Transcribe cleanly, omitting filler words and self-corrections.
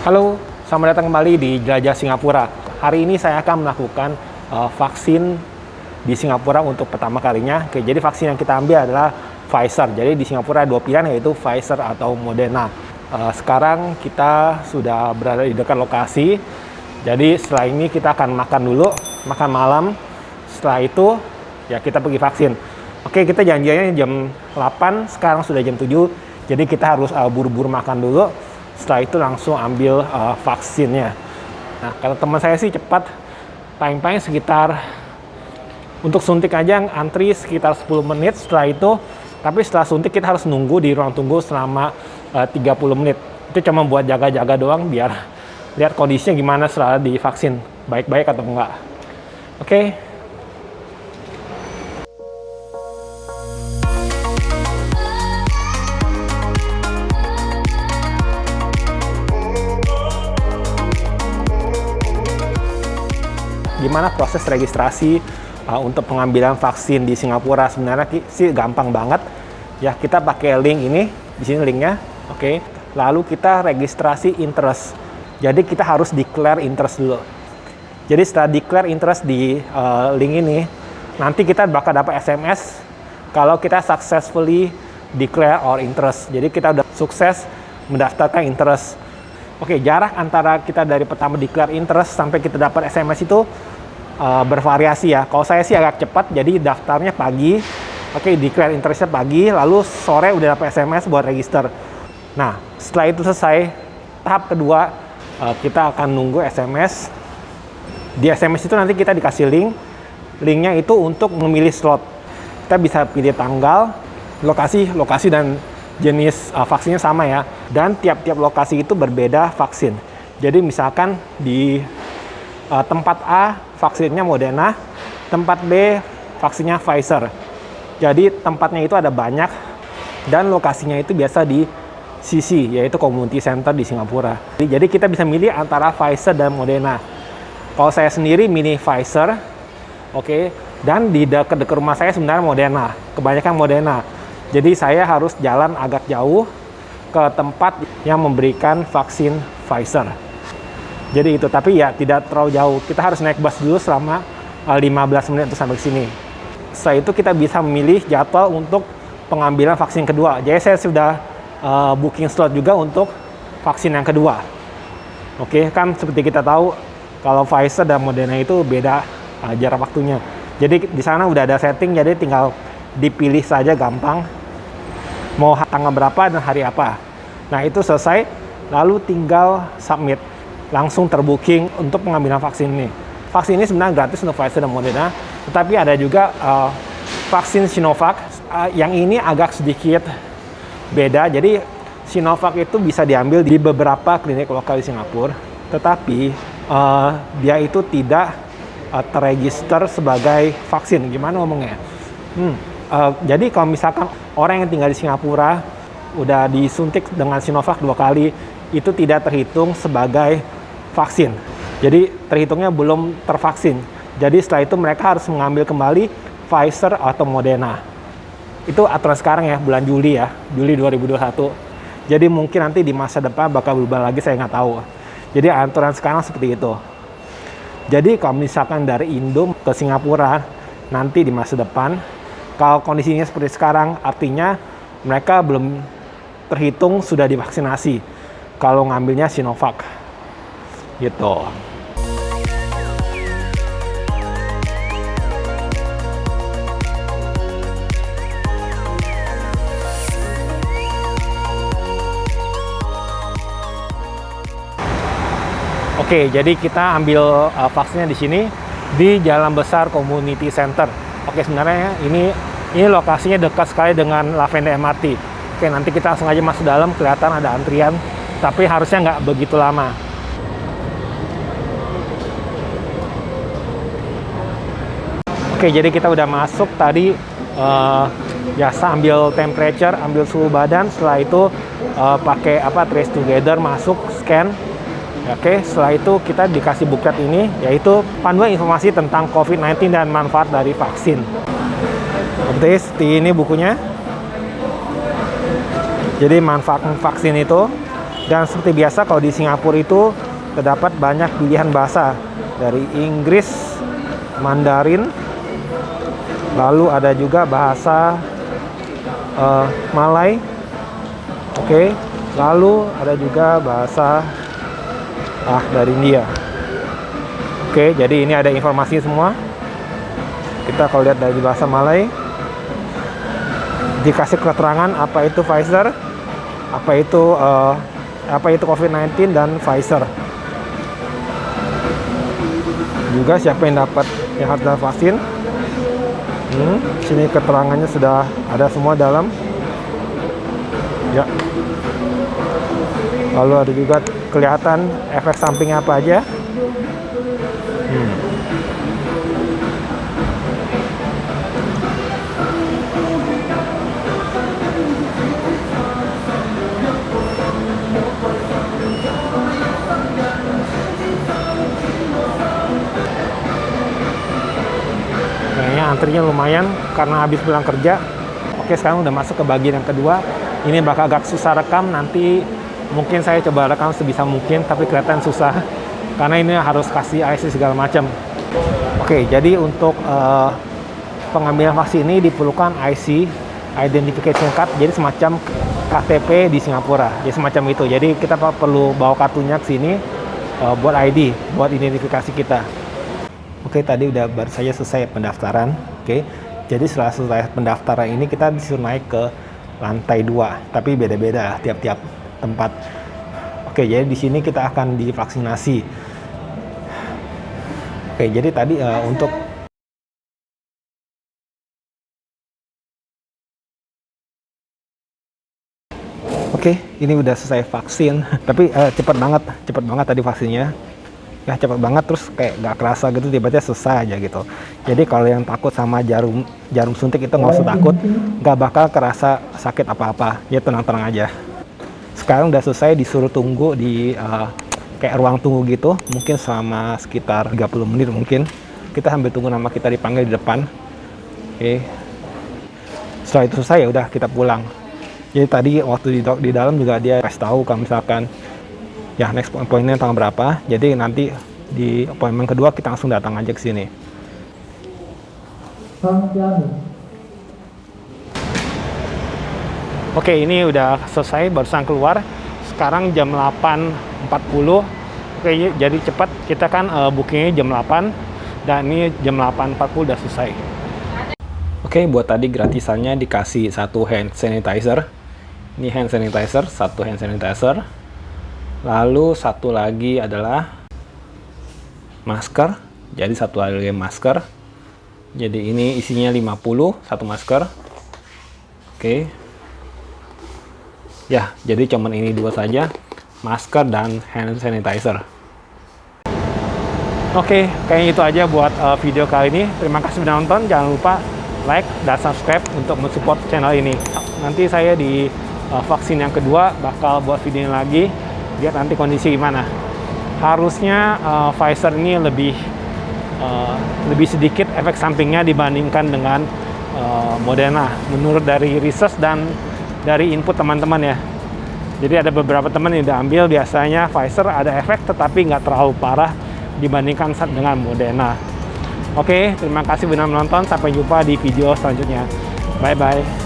Halo, selamat datang kembali di Jelajah Singapura. Hari ini saya akan melakukan vaksin di Singapura untuk pertama kalinya. Oke, jadi vaksin yang kita ambil adalah Pfizer. Jadi di Singapura ada dua pilihan, yaitu Pfizer atau Moderna. Sekarang kita sudah berada di dekat lokasi. Jadi setelah ini kita akan makan dulu, makan malam. Setelah itu ya kita pergi vaksin. Oke, kita janjiannya jam 8, sekarang sudah jam 7. Jadi kita harus buru-buru makan dulu. Setelah itu langsung ambil vaksinnya. Nah, kata teman saya sih cepat, paling-paling sekitar untuk suntik aja antri sekitar 10 menit. Setelah itu, tapi setelah suntik kita harus nunggu di ruang tunggu selama 30 menit. Itu cuma buat jaga-jaga doang biar lihat kondisinya gimana setelah divaksin, baik-baik atau enggak. Oke. Gimana proses registrasi untuk pengambilan vaksin di Singapura? Sebenarnya sih gampang banget ya, kita pakai link ini, di sini linknya. Oke, lalu kita registrasi interest. Jadi kita harus declare interest dulu. Jadi setelah declare interest di link ini, nanti kita bakal dapat SMS kalau kita successfully declare our interest. Jadi kita udah sukses mendaftarkan interest. Oke, jarak antara kita dari pertama declare interest sampai kita dapat SMS itu bervariasi ya. Kalau saya sih agak cepat, jadi daftarnya pagi. Oke, declare interestnya pagi, lalu sore udah dapat SMS buat register. Nah, setelah itu selesai, tahap kedua kita akan nunggu SMS. Di SMS itu nanti kita dikasih link. Linknya itu untuk memilih slot. Kita bisa pilih tanggal, lokasi dan jenis vaksinnya sama ya. Dan tiap-tiap lokasi itu berbeda vaksin. Jadi misalkan di tempat A vaksinnya Moderna, tempat B vaksinnya Pfizer. Jadi tempatnya itu ada banyak dan lokasinya itu biasa di CC, yaitu Community Center di Singapura. Jadi kita bisa milih antara Pfizer dan Moderna. Kalau saya sendiri milih Pfizer, oke. Dan di dekat rumah saya sebenarnya Moderna, kebanyakan Moderna. Jadi saya harus jalan agak jauh ke tempat yang memberikan vaksin Pfizer. Jadi itu, tapi ya tidak terlalu jauh. Kita harus naik bus dulu selama 15 menit untuk sampai ke sini. Setelah itu kita bisa memilih jadwal untuk pengambilan vaksin kedua. Jadi saya sudah booking slot juga untuk vaksin yang kedua. Oke, kan seperti kita tahu kalau Pfizer dan Moderna itu beda jarak waktunya. Jadi di sana udah ada setting, jadi tinggal dipilih saja gampang. Mau tanggal berapa dan hari apa. Nah, itu selesai, lalu tinggal submit. Langsung terbooking untuk pengambilan vaksin ini. Vaksin ini sebenarnya gratis untuk Pfizer dan Moderna, tetapi ada juga vaksin Sinovac. Yang ini agak sedikit beda. Jadi Sinovac itu bisa diambil di beberapa klinik lokal di Singapura, tetapi dia itu tidak terregister sebagai vaksin. Gimana ngomongnya? Jadi kalau misalkan orang yang tinggal di Singapura udah disuntik dengan Sinovac 2 kali, itu tidak terhitung sebagai vaksin. Jadi terhitungnya belum tervaksin. Jadi setelah itu mereka harus mengambil kembali Pfizer atau Moderna. Itu aturan sekarang ya, bulan Juli ya, Juli 2021. Jadi mungkin nanti di masa depan bakal berubah lagi, saya nggak tahu. Jadi aturan sekarang seperti itu. Jadi kalau misalkan dari Indo ke Singapura nanti di masa depan, kalau kondisinya seperti sekarang, artinya mereka belum terhitung sudah divaksinasi kalau ngambilnya Sinovac gitu. Oke, jadi kita ambil vaksinnya di sini di Jalan Besar Community Center. Oke, sebenarnya ini lokasinya dekat sekali dengan Lavender MRT. Oke, nanti kita langsung aja masuk dalam, kelihatan ada antrian, tapi harusnya nggak begitu lama. Oke, jadi kita udah masuk tadi, biasa ambil temperature, ambil suhu badan, setelah itu pakai trace together, masuk, scan. Oke, setelah itu kita dikasih buklet ini, yaitu panduan informasi tentang COVID-19 dan manfaat dari vaksin. Oke, seperti ini bukunya. Jadi manfaat vaksin itu, Dan seperti biasa kalau di Singapura itu terdapat banyak pilihan bahasa dari Inggris, Mandarin, lalu ada juga bahasa Malay, oke, lalu ada juga bahasa dari India. Oke, jadi ini ada informasi semua. Kita kalau lihat dari bahasa Malay, dikasih keterangan apa itu Pfizer, apa itu COVID-19 dan Pfizer. Juga siapa yang harus dapat vaksin. Sini keterangannya sudah ada semua dalam. Ya. Lalu ada juga kelihatan efek samping apa aja. Kayaknya antrinya lumayan karena habis pulang kerja. Oke, sekarang udah masuk ke bagian yang kedua. Ini bakal agak susah rekam, nanti mungkin saya coba rekam sebisa mungkin, tapi kelihatan susah karena ini harus kasih IC segala macam. Oke, jadi untuk pengambilan vaksin ini diperlukan IC, Identification Card, jadi semacam KTP di Singapura, jadi semacam itu. Jadi kita perlu bawa kartunya ke sini buat ID, buat identifikasi kita. Oke, tadi udah baru saja selesai pendaftaran. Oke, jadi setelah selesai pendaftaran ini kita disuruh naik ke lantai 2, tapi beda-beda tiap-tiap tempat. Oke, jadi di sini kita akan divaksinasi. Oke, jadi tadi untuk ini udah selesai vaksin, tapi cepet banget tadi vaksinnya. Ya cepet banget, terus kayak gak kerasa gitu, tiba-tiba selesai aja gitu. Jadi kalau yang takut sama jarum suntik itu nggak usah takut, nggak bakal kerasa sakit apa-apa, ya tenang-tenang aja. Sekarang udah selesai, disuruh tunggu di kayak ruang tunggu gitu, mungkin selama sekitar 30 menit mungkin. Kita sambil tunggu nama kita dipanggil di depan. Oke. Setelah itu selesai ya udah kita pulang. Jadi tadi waktu di dalam juga dia kasih tahu kalau misalkan ya next appointment tanggal berapa. Jadi nanti di appointment kedua kita langsung datang aja ke sini. Oke, ini udah selesai, barusan keluar. Sekarang jam 8.40. Oke, jadi cepat. Kita kan bookingnya jam 8 dan ini jam 8.40 udah selesai. Oke, buat tadi gratisannya dikasih satu hand sanitizer. Ini hand sanitizer, satu hand sanitizer. Lalu satu lagi adalah masker. Jadi satu lagi masker. Jadi ini isinya 50, satu masker. Oke. Ya, jadi cuman ini dua saja, masker dan hand sanitizer. Oke, kayaknya itu aja buat video kali ini. Terima kasih sudah nonton. Jangan lupa like dan subscribe untuk mensupport channel ini. Nanti saya di vaksin yang kedua bakal buat video lagi. Lihat nanti kondisi gimana. Harusnya Pfizer ini lebih sedikit efek sampingnya dibandingkan dengan Moderna, menurut dari research dan dari input teman-teman ya. Jadi ada beberapa teman yang udah ambil, biasanya Pfizer ada efek tetapi nggak terlalu parah dibandingkan dengan Moderna. Oke, terima kasih sudah menonton. Sampai jumpa di video selanjutnya. Bye bye.